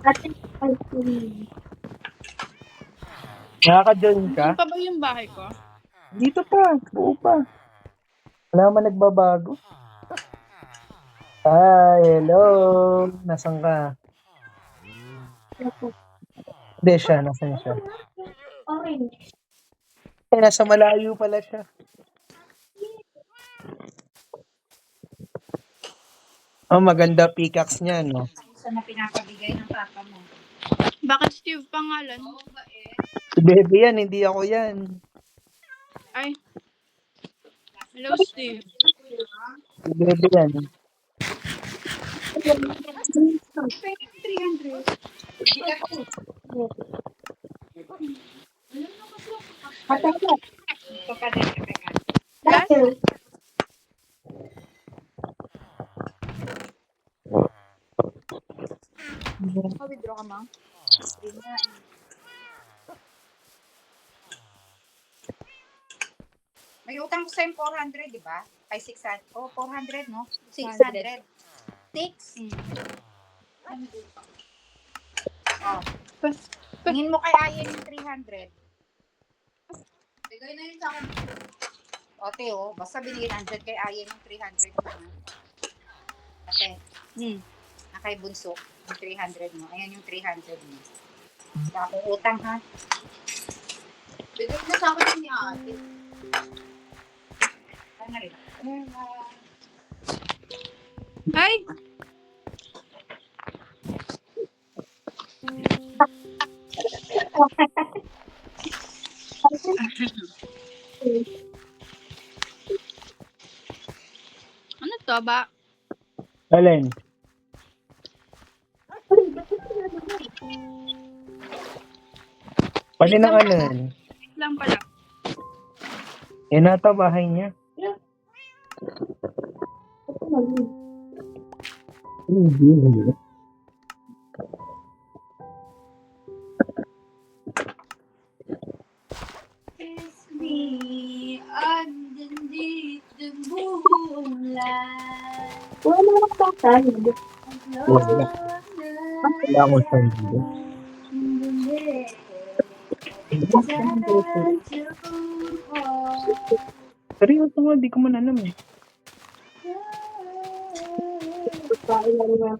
Ate, ice cream. Nakaka-join ka? Doon pa ba yung bahay ko? Dito pa, buo pa. Wala man nagbabago. Hi, hello. Nasaan ka? Hindi siya, nasaan siya? Orange. Eh, nasa malayo pala siya. Oh, maganda pickaxe niya, no? Saan na pinapabigay ng papa mo? Bakit Steve pangalan? Si Bebe yan, hindi ako yan. Ay. Hello, Steve. Si Bebe yan. 300. Ate, Ito pa din. Last? ate. Withdraw ka, ma? May utang ko sa'yo 400, di ba? Ay, 600. Oh, 400, no? 600. 6? Oh. Tingin mo kay Ayen yung 300. Bigay na yun sa akin. O, Teo, basta binigay nandiyan kay Ayen yung 300 mo. Ate, na kay Bunso, yung 300 mo. Ayan yung 300 mo. Wala akong utang, ha? Bigay na sa akin ni ate. Ano rin? Ay! Ano to ba? Alin? Pwede na ano yan? Wait lang pala. Yan ata bahay niya. Hindi. Kiss me underneath the moonlight. Wala naman tatay. Wala. Wala akong sandali. Seryoso nga, di ko man alam eh. Pagkain lang na.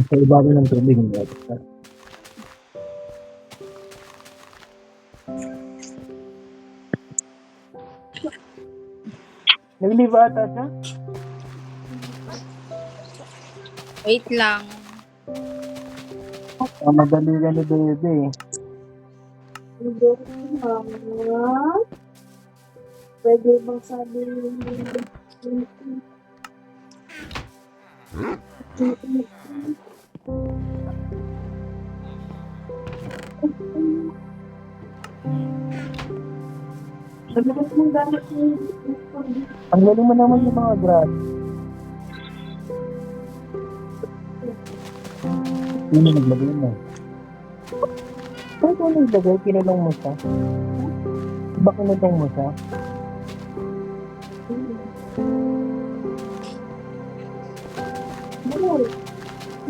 Sa ibabaw ng tubig. Nag-leave ata siya? Wait lang. Madali ka ni Bebe eh. Mama, pwede bang sabihin sabi ko kung gamit Ang galing mo naman yung mga grass. Hindi naglagay mo. Kaya kung naglagay, kinulong mo siya. Diba kinulong mo siya?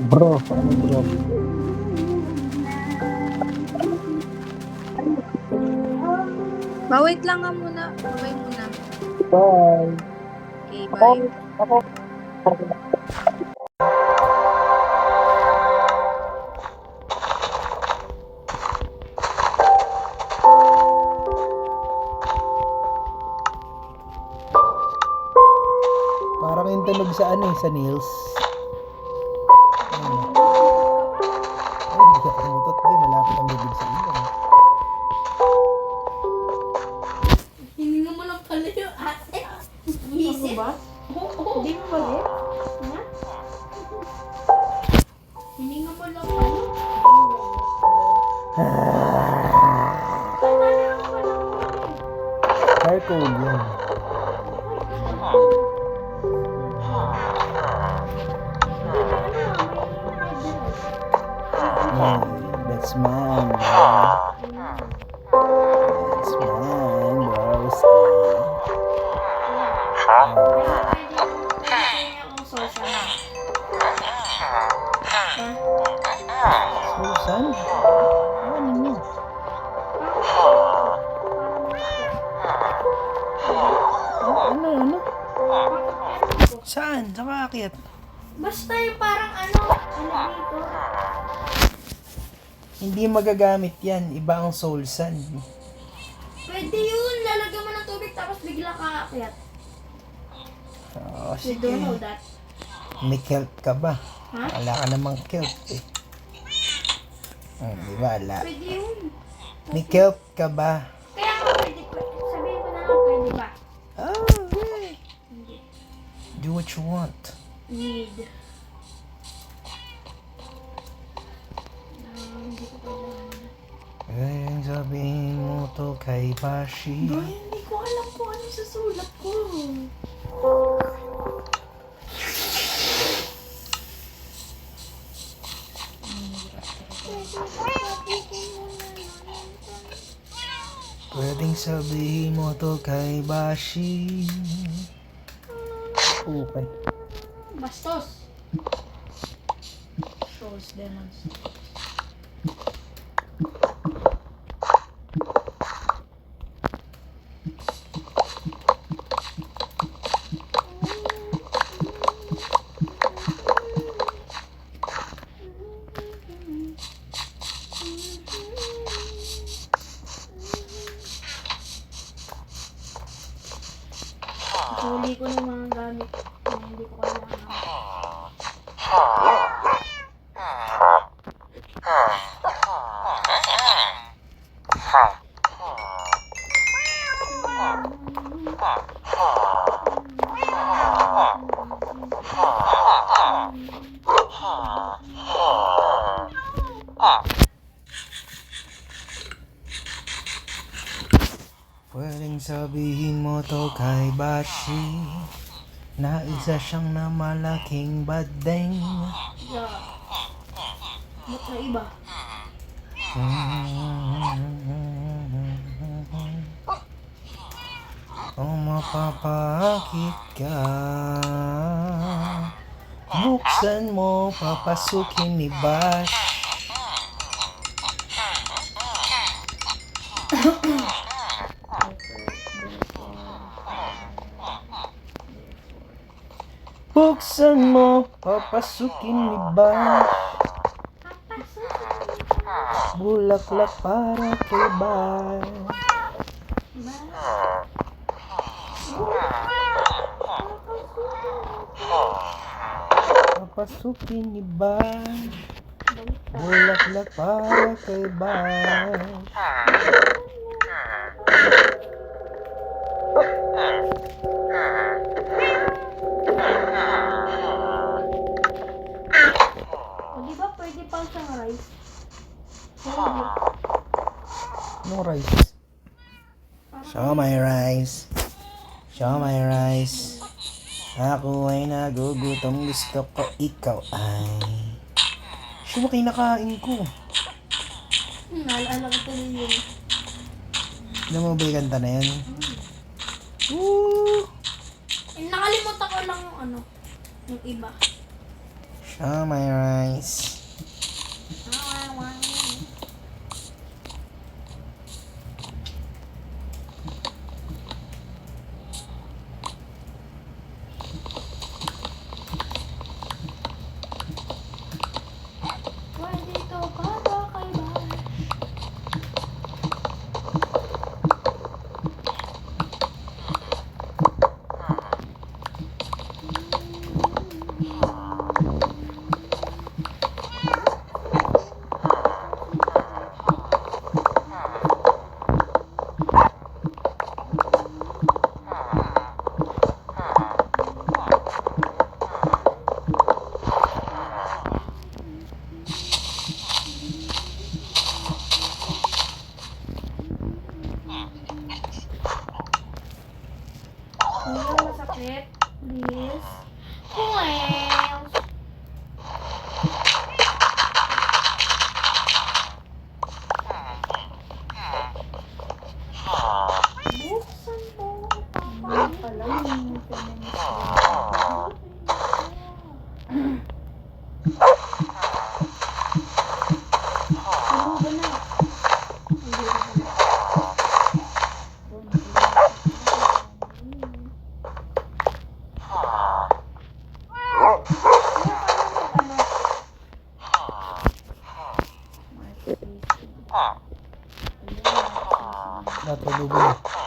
Bro, ano bro? Wait lang nga muna. Bye muna. Bye! Okay, bye. Ako. Parang yung tunog sa ano eh, sa nails. Ay, hindi ka kamutot. Di, malapit ang bibig sa iyo. Hininga mo lang pala yung ate. Visit? ba? Hindi mo ba rin? Hininga mo lang pala. Charcoal yun. Yeah, that's mine, bro. That's mine, broski. Pwede akong social. Saan? Ano niyo? Ano? Saan? Saan ka aakyat? Basta yung parang elevator. Hindi magagamit yan. Iba ang soul sand. Pwede yun. Lalagyan mo ng tubig tapos bigla ka aakyat. Oh, You don't know sige. that. May kelp ka ba? Ha? Wala ka namang kelp eh. Di ba? Wala. Pwede yun. May kelp ka ba? Kaya nga pwede. Sabihin ko na nga pwede ba? Oh, okay. Hindi. Do what you want. Need. Hindi ko kailangan. Pwedeng sabihin mo to kay Bashi. Bro, hindi ko alam kung ano sa sulat ko. Pwedeng sabihin mo to kay Bashi. Okay. Bastos. Shows demons. Huli ko ng mga gamit na hindi ko kailangan. Pwedeng sabihin mo to kay Bashi na isa siyang na malaking badeng. Yeah. Ba't na iba? Kung mapapakit ka, buksan mo, papasukin ni Bash. Buksan mo, papasukin ni Bash. Bulaklak para kay Bash. Papasukin ni Bash. Bulaklak para kay Bash. O di ba pwede pang siyang rice? No rice. Show my rice. Show my rice. Ako ay nagugutom, gusto ko ikaw ay. Siya ba kinakain ko? Naalala ko tuloy yun. Alam mo ba yung kanta na yan? Woo! Nakalimutan ko lang yung iba. Show my rice. Pwede ito para kay Bash. Natulubo na.